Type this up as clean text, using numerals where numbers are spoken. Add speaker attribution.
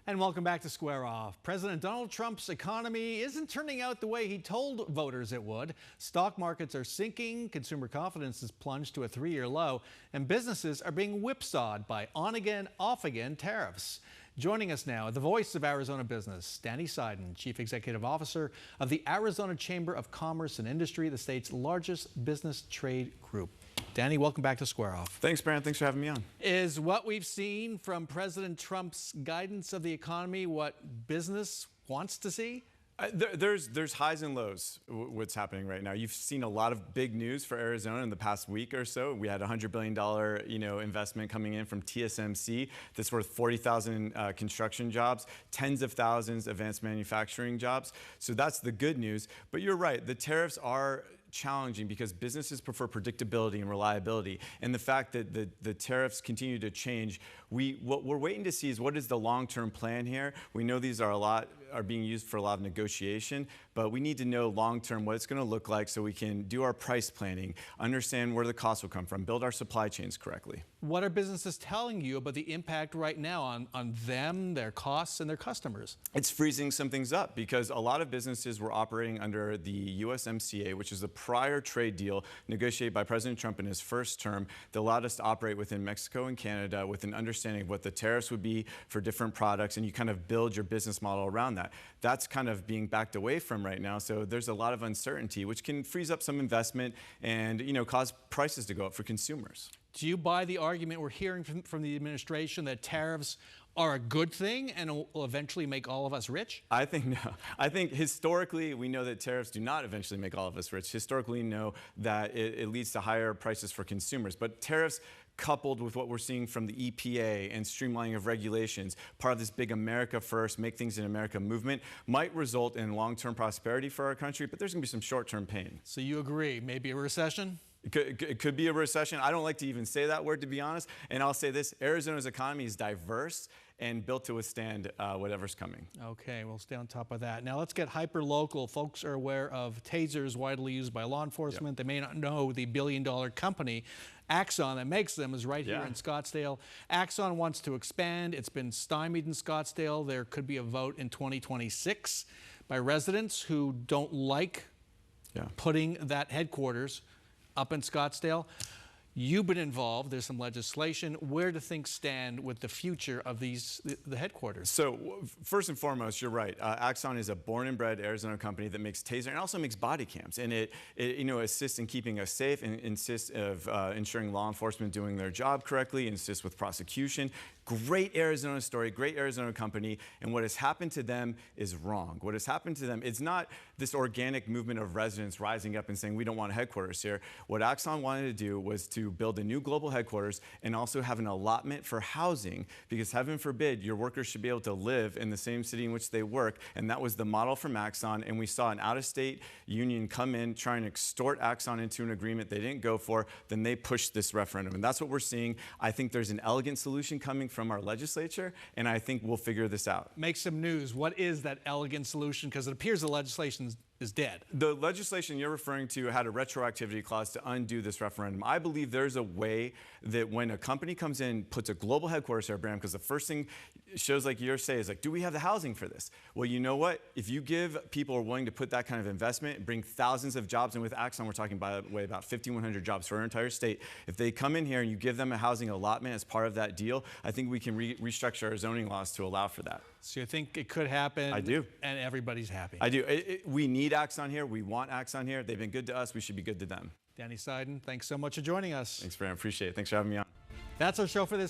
Speaker 1: And welcome back to Square Off. President Donald Trump's economy isn't turning out the way he told voters it would. Stock markets are sinking, consumer confidence has plunged to a 3-year low, and businesses are being whipsawed by on-again, off-again tariffs. Joining us now, the voice of Arizona business, Seiden, Chief Executive Officer of the Arizona Chamber of Commerce and Industry, the state's largest business trade group. Danny, welcome back to Square Off.
Speaker 2: Thanks, Brand. Thanks for having me on.
Speaker 1: Is what we've seen from President Trump's guidance of the economy what business wants to see?
Speaker 2: There's highs and lows what's happening right now. You've seen a lot of big news for Arizona in the past week or so. We had a $100 billion investment coming in from TSMC that's worth 40,000 construction jobs, tens of thousands advanced manufacturing jobs. So that's the good news. But you're right, the tariffs are challenging because businesses prefer predictability and reliability. And the fact that the tariffs continue to change, what we're waiting to see is what is the long-term plan here. We know these are being used for a lot of negotiation, but we need to know long-term what it's going to look like so we can do our price planning, understand where the costs will come from, build our supply chains correctly.
Speaker 1: What are businesses telling you about the impact right now on them, their costs, and their customers?
Speaker 2: It's freezing some things up because a lot of businesses were operating under the USMCA, which is a prior trade deal negotiated by President Trump in his first term that allowed us to operate within Mexico and Canada with an understanding of what the tariffs would be for different products, and you kind of build your business model around that. That's kind of being backed away from right now, so there's a lot of uncertainty, which can freeze up some investment and cause prices to go up for consumers.
Speaker 1: Do you buy the argument we're hearing from the administration that tariffs are a good thing and will eventually make all of us rich?
Speaker 2: I think no. I think historically we know that tariffs do not eventually make all of us rich. Historically, we know that it leads to higher prices for consumers. But tariffs coupled with what we're seeing from the EPA and streamlining of regulations, part of this big America First, make things in America movement, might result in long-term prosperity for our country, but there's going to be some short-term pain.
Speaker 1: So you agree, maybe a recession?
Speaker 2: It could be a recession. I don't like to even say that word, to be honest. And I'll say this, Arizona's economy is diverse and built to withstand whatever's coming.
Speaker 1: Okay, we'll stay on top of that. Now let's get hyper-local. Folks are aware of tasers widely used by law enforcement. Yep. They may not know the billion-dollar company, Axon, that makes them is right here in Scottsdale. Axon wants to expand. It's been stymied in Scottsdale. There could be a vote in 2026 by residents who don't like putting that headquarters up in Scottsdale. You've been involved. There's some legislation. Where do things stand with the future of the headquarters?
Speaker 2: So first and foremost, you're right. Axon is a born and bred Arizona company that makes taser and also makes body cams. And it assists in keeping us safe and insists of ensuring law enforcement doing their job correctly, insists with prosecution. Great Arizona story, great Arizona company. And what has happened to them is wrong. What has happened to them, it's not this organic movement of residents rising up and saying, we don't want a headquarters here. What Axon wanted to do was to build a new global headquarters and also have an allotment for housing, because heaven forbid your workers should be able to live in the same city in which they work. And that was the model from Axon. And we saw an out-of-state union come in, try and extort Axon into an agreement they didn't go for. Then they pushed this referendum. And that's what we're seeing. I think there's an elegant solution coming from our legislature, and I think we'll figure this out.
Speaker 1: Make some news. What is that elegant solution? Because it appears the legislation is dead.
Speaker 2: The legislation you're referring to had a retroactivity clause to undo this referendum. I believe there's a way that when a company comes in, puts a global headquarters here, Bram, because the first thing shows like you're saying is like, do we have the housing for this? Well, you know what? If you give people who are willing to put that kind of investment, bring thousands of jobs, and with Axon, we're talking, by the way, about 5,100 jobs for our entire state. If they come in here and you give them a housing allotment as part of that deal, I think we can restructure our zoning laws to allow for that.
Speaker 1: So you think it could happen?
Speaker 2: I do.
Speaker 1: And everybody's happy?
Speaker 2: I do. We need Axon here. We want Axon here. They've been good to us. We should be good to them.
Speaker 1: Danny Seiden, thanks so much for joining us.
Speaker 2: Thanks, Bram. Appreciate it. Thanks for having me on.
Speaker 1: That's our show for this